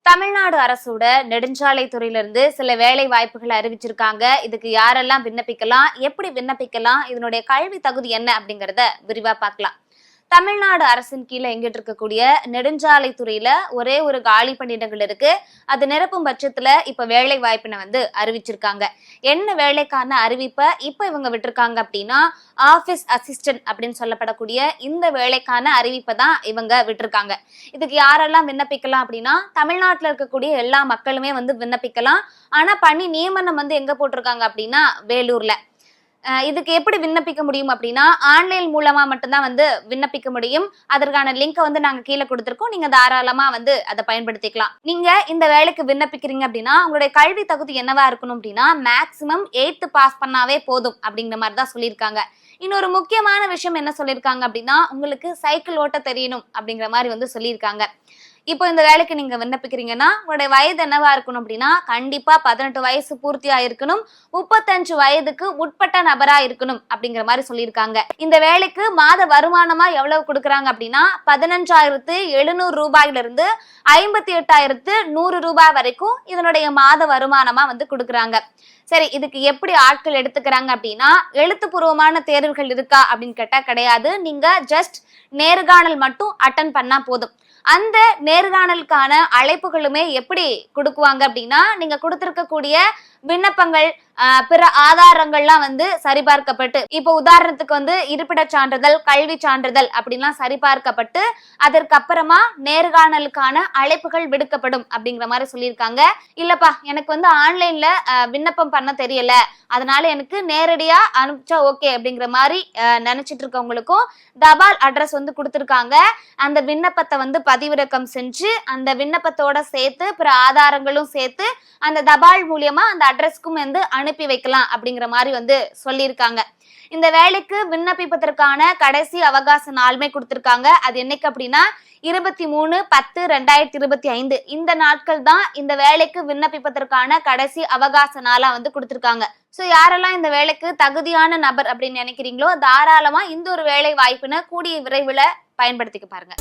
தமிழ்நாடு அரசோட நெடுஞ்சாலைத்துறையில இருந்து சில வேலை வாய்ப்புகளை அறிவிச்சிருக்காங்க. இதுக்கு யாரெல்லாம் விண்ணப்பிக்கலாம், எப்படி விண்ணப்பிக்கலாம், இதனுடைய கல்வி தகுதி என்ன அப்படிங்கறத விரிவா பார்க்கலாம். தமிழ்நாடு அரசின் கீழே எங்கிட்டு இருக்கக்கூடிய நெடுஞ்சாலைத்துறையில ஒரே ஒரு காலி பணியிடங்கள் இருக்கு. அது நிரப்பும் பட்சத்துல இப்ப வேலை வாய்ப்பினை அறிவிச்சிருக்காங்க. என்ன வேலைக்கான அறிவிப்பை இப்ப இவங்க விட்டுருக்காங்க அப்படின்னா, ஆபீஸ் அசிஸ்டன்ட் அப்படின்னு சொல்லப்படக்கூடிய இந்த வேலைக்கான அறிவிப்பை தான் இவங்க விட்டுருக்காங்க. இதுக்கு யாரெல்லாம் விண்ணப்பிக்கலாம் அப்படின்னா, தமிழ்நாட்டில் இருக்கக்கூடிய எல்லா மக்களுமே விண்ணப்பிக்கலாம். ஆனா பணி நியமனம் எங்க போட்டிருக்காங்க அப்படின்னா வேலூர்ல. இதுக்கு எப்படி விண்ணப்பிக்க முடியும் அப்படின்னா, ஆன்லைன் மூலமா மட்டும்தான் விண்ணப்பிக்க முடியும். அதற்கான லிங்கை நாங்க கீழே கொடுத்துருக்கோம். நீங்க தாராளமா அதை பயன்படுத்திக்கலாம். நீங்க இந்த வேலைக்கு விண்ணப்பிக்கிறீங்க அப்படின்னா, உங்களுடைய கல்வி தகுதி என்னவா இருக்கணும் அப்படின்னா, மேக்சிமம் 8th பாஸ் பண்ணாவே போதும் அப்படிங்கிற மாதிரி தான் சொல்லியிருக்காங்க. இன்னொரு முக்கியமான விஷயம் என்ன சொல்லியிருக்காங்க அப்படின்னா, உங்களுக்கு சைக்கிள் ஓட்ட தெரியணும் அப்படிங்கிற மாதிரி சொல்லியிருக்காங்க. இப்போ இந்த வேலைக்கு நீங்க விண்ணப்பிக்கிறீங்கன்னா, உங்களுடைய வயது என்னவா இருக்கணும் அப்படின்னா, கண்டிப்பா 18 வயசு பூர்த்தியா இருக்கணும், 35 வயதுக்கு உட்பட்ட நபரா இருக்கணும் அப்படிங்கிற மாதிரி சொல்லியிருக்காங்க. இந்த வேலைக்கு மாத வருமானமா எவ்வளவு கொடுக்குறாங்க அப்படின்னா, 15,700 ரூபாயிலிருந்து 58,100 ரூபாய் வரைக்கும் இதனுடைய மாத வருமானமா கொடுக்குறாங்க. சரி, இதுக்கு எப்படி ஆட்கள் எடுத்துக்கிறாங்க அப்படின்னா, எழுத்துப்பூர்வமான தேர்வுகள் இருக்கா அப்படின்னு கேட்டா கிடையாது. நீங்க ஜஸ்ட் நேர்காணல் மட்டும் அட்டன் பண்ணா போதும். அந்த நேர்காணலுக்கான அழைப்புகளுமே எப்படி கொடுக்குவாங்க அப்படின்னா, நீங்க கொடுத்திருக்கக்கூடிய விண்ணப்பங்கள், பிற ஆதாரங்கள்லாம் சரிபார்க்கப்பட்டு, இப்போ உதாரணத்துக்கு இருப்பிட சான்றிதழ், கல்வி சான்றிதழ் அப்படின்லாம் சரிபார்க்கப்பட்டு அதற்கு அப்புறமா நேர்காணலுக்கான அழைப்புகள் விடுக்கப்படும் அப்படிங்கிற மாதிரி சொல்லியிருக்காங்க. இல்லப்பா, எனக்கு ஆன்லைன்ல விண்ணப்பம் பண்ண தெரியல, அதனால எனக்கு நேரடியா அனுப்பிச்சா ஓகே அப்படிங்கிற மாதிரி நினைச்சிட்டு இருக்கவங்களுக்கும் தபால் அட்ரஸ் கொடுத்துருக்காங்க. அந்த விண்ணப்பத்தை பதிவிறக்கம் செஞ்சு அந்த விண்ணப்பத்தோட சேர்த்து பிற ஆதாரங்களும் சேர்த்து அந்த தபால் மூலியமா அந்த அட்ரஸ்க்கும் அனுப்பி வைக்கலாம் அப்படிங்கிற மாதிரி சொல்லியிருக்காங்க. இந்த வேலைக்கு விண்ணப்பிப்பதற்கான கடைசி அவகாச நாளுமே கொடுத்திருக்காங்க. அது என்னைக்கு அப்படின்னா 23/10/2025. இந்த நாட்கள் தான் இந்த வேலைக்கு விண்ணப்பிப்பதற்கான கடைசி அவகாச நாளா கொடுத்திருக்காங்க. சோ யாரெல்லாம் இந்த வேலைக்கு தகுதியான நபர் அப்படின்னு நினைக்கிறீங்களோ, தாராளமா இந்த ஒரு வேலை வாய்ப்புன்னு கூடிய விரைவில் பயன்படுத்திக்க பாருங்க.